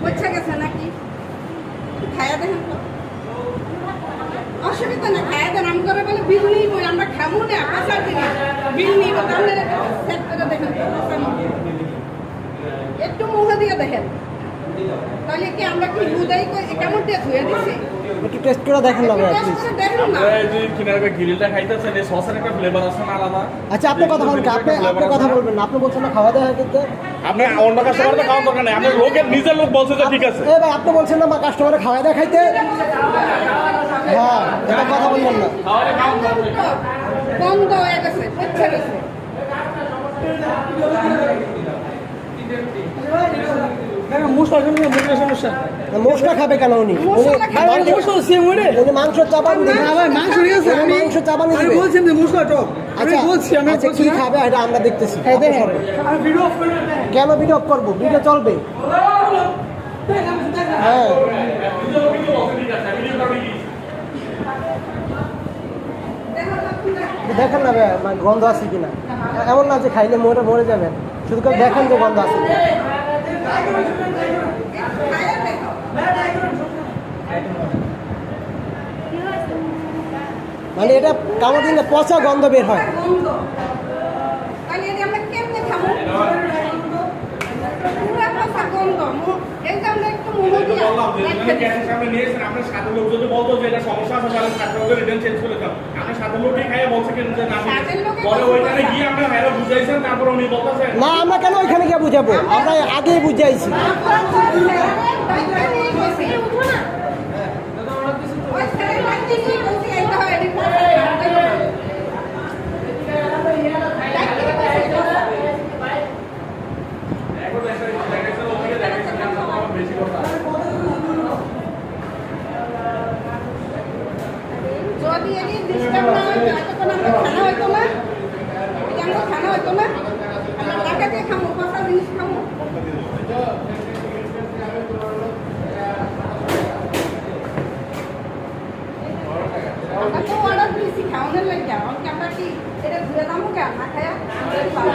পচে গেছে নাকি খায়া দেখেন তো অসুবিধা না খায়া দেন আমি করে বলে বিল নিই বই আমরা খাবো না আসার দিন বিল নিই তো তাহলে সেট করে দেখেন একটু মুখ দিয়ে দেখেন তাহলে কি আমরা কি বুঝাই কেমন দিয়ে ধুয়ে দিছি একটু টেস্ট করে দেখেন না ভাই প্লিজ। এই যে কিনারে গ্রিলটা খাইতেছেন এই সসের একটা ফ্লেভার আছে না আলাদা। আচ্ছা আপনি কথা বলবেন, আপনি কথা বলবেন না, আপনি বলছেন না খাওয়া দাওয়া কিন্তু আপনি অন্য কাস্টমার তো খাওয়ার দরকার নেই, আপনার লোকের নিজের লোক বলছে যে ঠিক আছে। ভাই আপনি বলছেন না কাস্টমারে খাওয়া দাওয়া খাইতে, হ্যাঁ এটা কথা বলবেন না। খাওয়ারে খাওয়া বন্ধ হয়ে গেছে পচে গেছে মোষটা খাবে কেন উনি? উনি মাংস চাবান দিবে। মাংস চাবান দিবে। আচ্ছা কি খাবে এটা আমরা দেখতেছি। কেন ভিডিও করবো? ভিডিও চলবে। হ্যাঁ দেখেন না ভাই গন্ধ আছে কিনা, এমন না যে খাইলে মরে যাবেন, শুধু করে দেখেন যে গন্ধ আছে কিনা। মানে এটা কামড় দিলে পচা গন্ধ বের হয়। না আমরা কেন ওইখানে গিয়ে বুঝাবো, আমরা আগেই বুঝাইছি। যদি এটি ডিস্টার্ব না হয় তখন আমরা খানা হইতো না, আমরা খানা হইতো না, আমরা টাকা দিয়ে খামো, কষা জিনিস খামো। আমরা তো অর্ডার দিয়েছি খাওয়ানোর লাগে, আমরা কি এটা ঘুরে দামো কে না খায়া আমরা